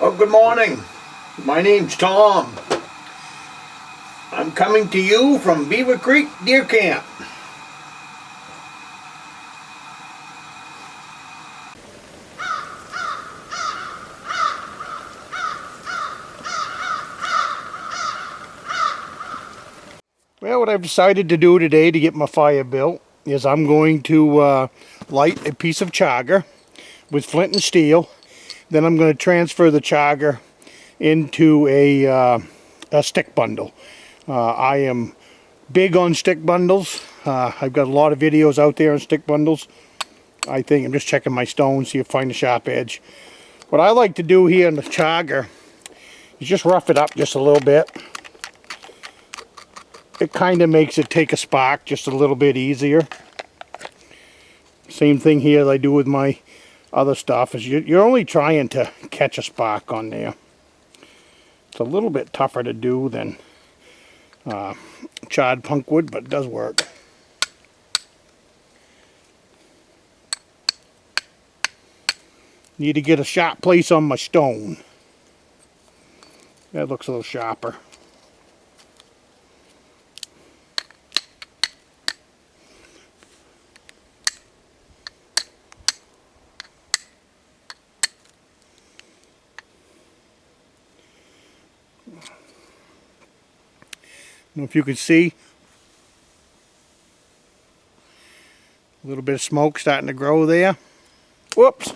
Oh, good morning. My name's Tom. I'm coming to you from Beaver Creek Deer Camp. Well, what I've decided to do today to get my fire built is I'm going to light a piece of chaga with flint and steel. Then I'm going to transfer the chaga into a stick bundle. I am big on stick bundles. I've got a lot of videos out there on stick bundles. I think I'm just checking my stones, see if I find a sharp edge. What I like to do here in the chaga is just rough it up just a little bit. It kind of makes it take a spark just a little bit easier. Same thing here as I do with my other stuff, is you're only trying to catch a spark on there. It's a little bit tougher to do than charred punkwood, but it does work. Need to get a sharp place on my stone. That looks a little sharper. I don't know if you can see a little bit of smoke starting to grow there. Whoops!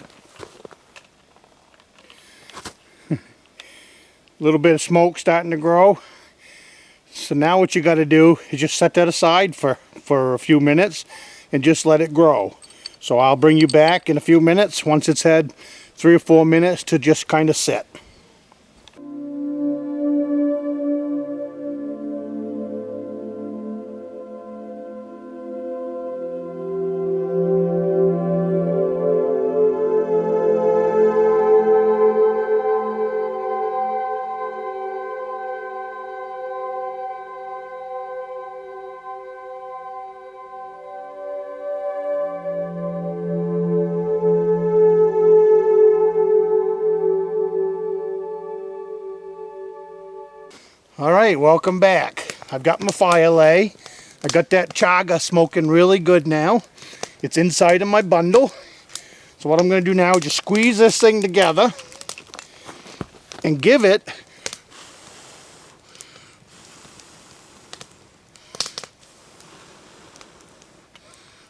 A little bit of smoke starting to grow. So now what you got to do is just set that aside for a few minutes and just let it grow. So I'll bring you back in a few minutes once it's had 3 or 4 minutes to just kind of sit. Alright, welcome back. I've got my fire lay. I got that chaga smoking really good now. It's inside of my bundle. So what I'm going to do now is just squeeze this thing together and give it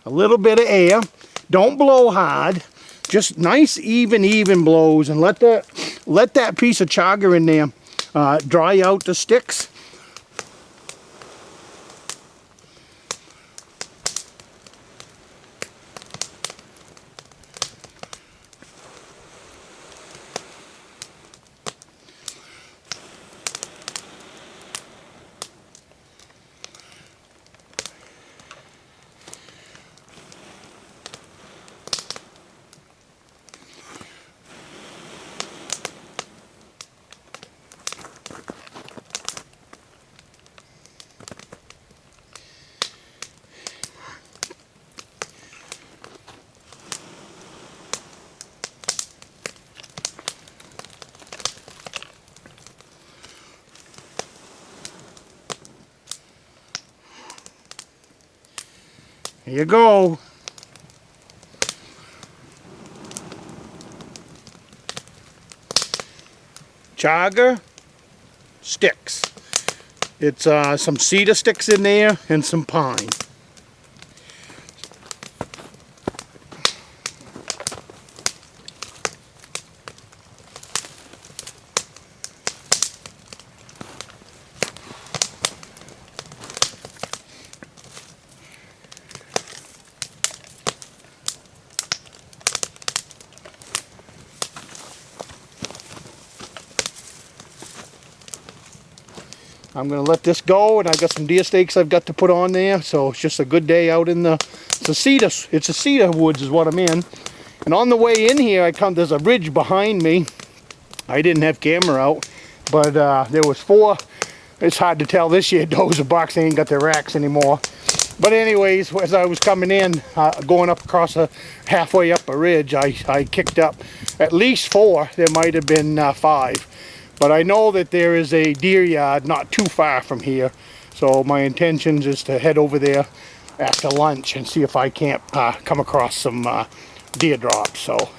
a little bit of air. Don't blow hard. Just nice even blows, and let that piece of chaga in there dry out the sticks. Here you go. Chaga sticks. It's some cedar sticks in there and some pine. I'm going to let this go, and I've got some deer steaks I've got to put on there, so it's just a good day out in it's a cedar woods is what I'm in. And on the way in here, there's a ridge behind me. I didn't have camera out, but there was 4, it's hard to tell this year, does or bucks, they ain't got their racks anymore. But anyways, as I was coming in, going up across halfway up a ridge, I kicked up at least 4. There might have been 5. But I know that there is a deer yard not too far from here. So my intentions is to head over there after lunch and see if I can't come across some deer drops. So.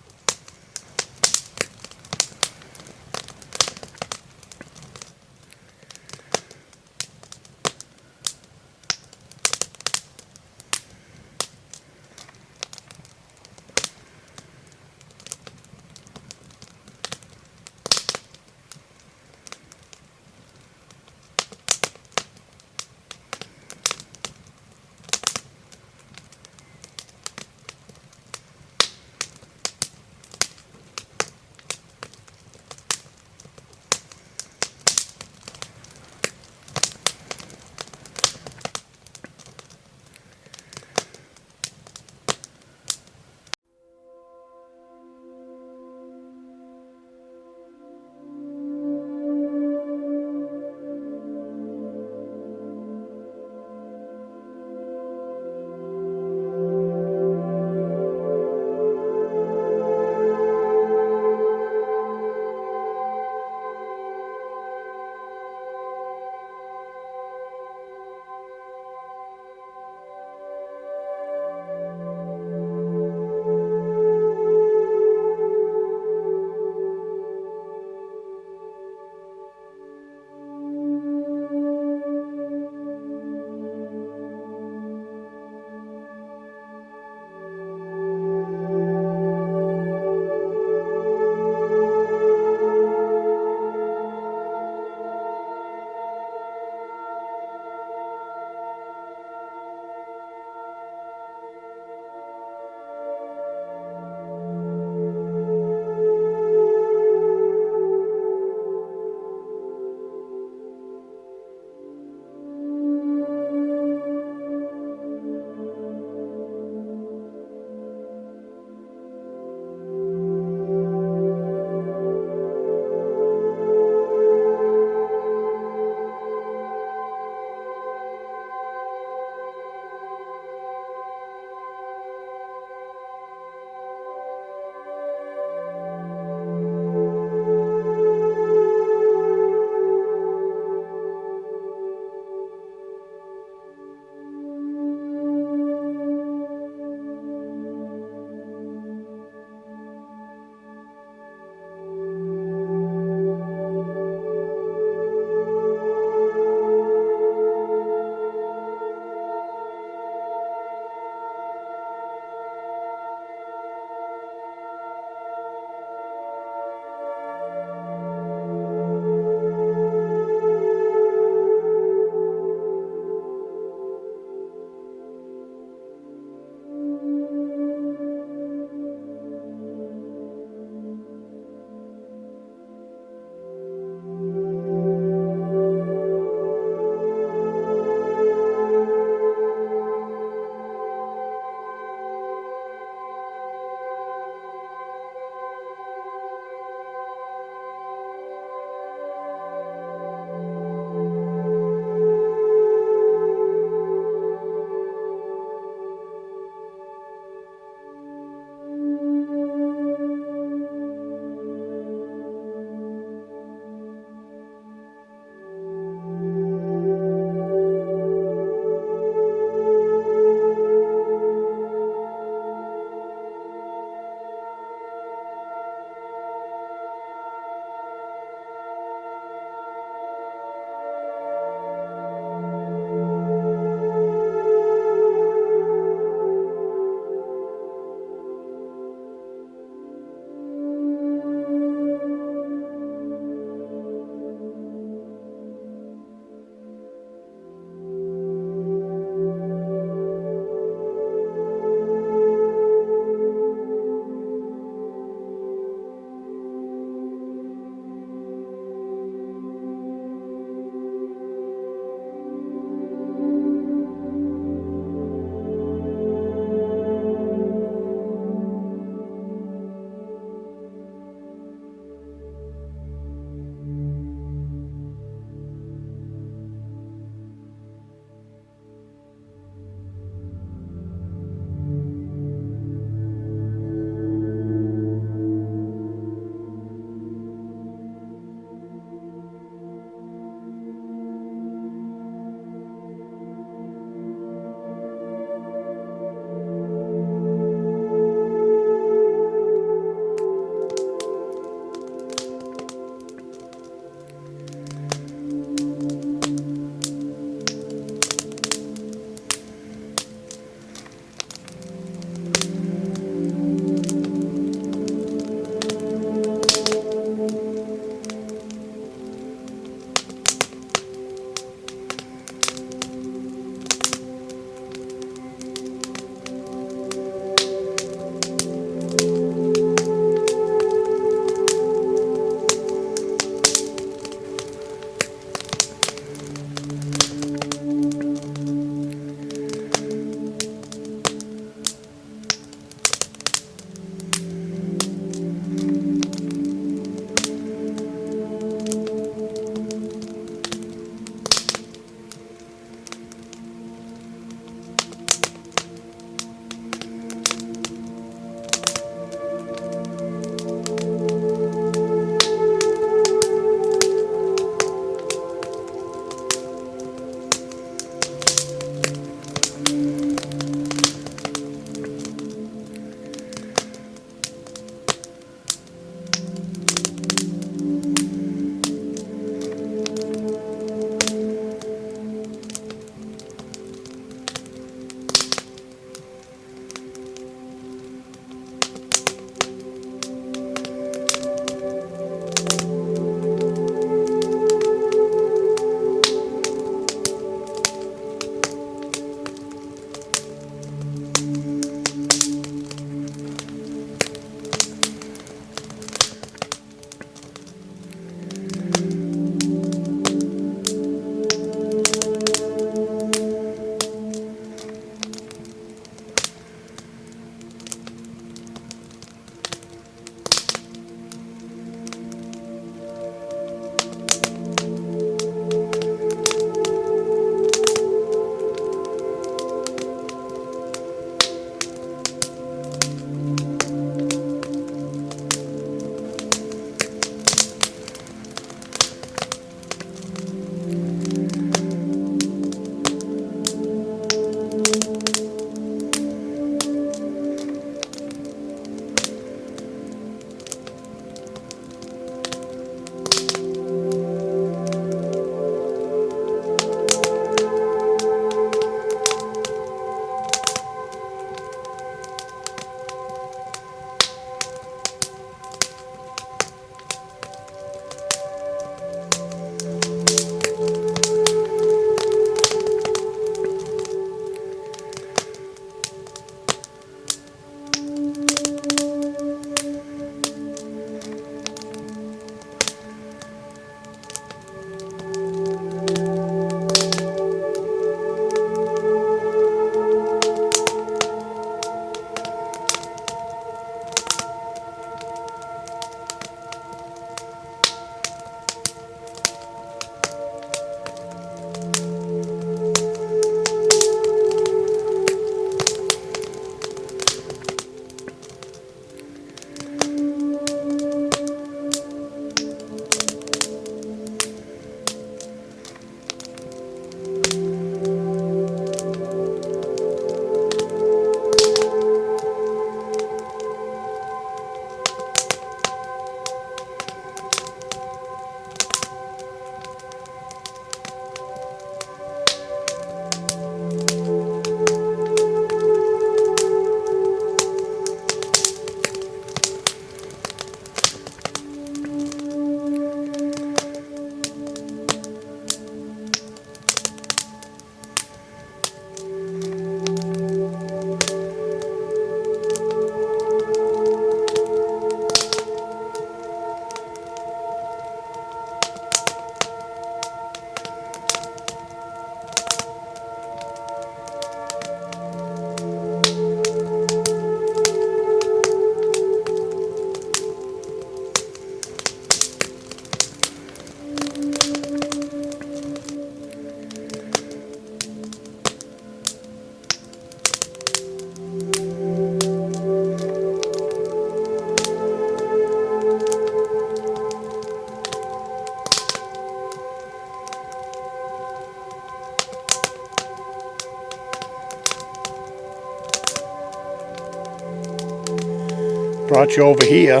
brought you over here.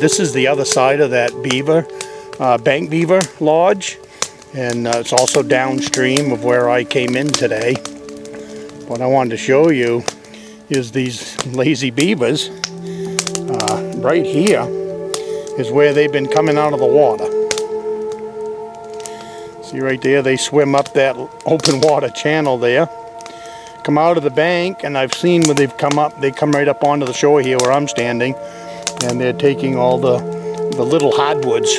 This is the other side of that beaver, bank beaver lodge, and it's also downstream of where I came in today. What I wanted to show you is these lazy beavers. Right here is where they've been coming out of the water. See right there, they swim up that open water channel there, come out of the bank, and I've seen where they've come up, they come right up onto the shore here where I'm standing, and they're taking all the little hardwoods,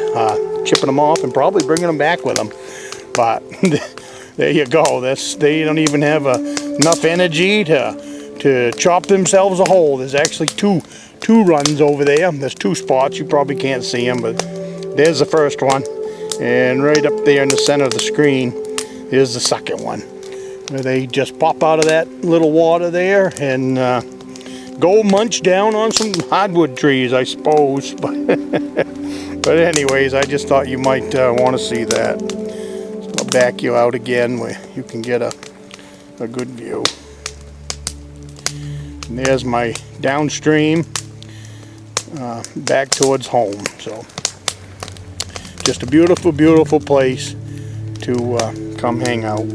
chipping them off and probably bringing them back with them. But there you go, they don't even have enough energy to chop themselves a hole. There's actually two runs over there. There's two spots, you probably can't see them, but there's the first one, and right up there in the center of the screen is the second one, where they just pop out of that little water there and go munch down on some hardwood trees, I suppose. But anyways, I just thought you might want to see that. So I'll back you out again where you can get a good view. And there's my downstream back towards home. So just a beautiful, beautiful place to come hang out.